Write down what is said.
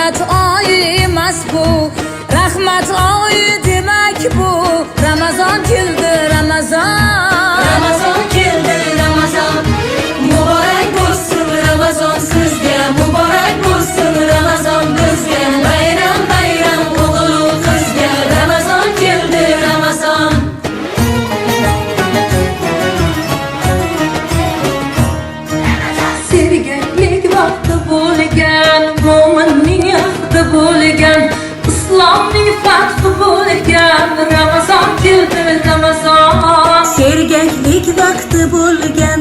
rahmat oyi emas bu, rahmat oyi demak bu. Ramazon keldi, Ramazon. Ramazon keldi, Ramazon. Muborak bo'lsin Ramazon sizga, muborak bo'lsin Ramazon bizga. Bayram bayram o'g'il qizga, Ramazon keldi, Ramazon. Sevgaklik vaqti bo'lgan, mo'minning ahdi bo'lgan, islomning fathi bo'lgan. Ramazon keldi, Ramazon. Sergaklik vaqti bo'lgan,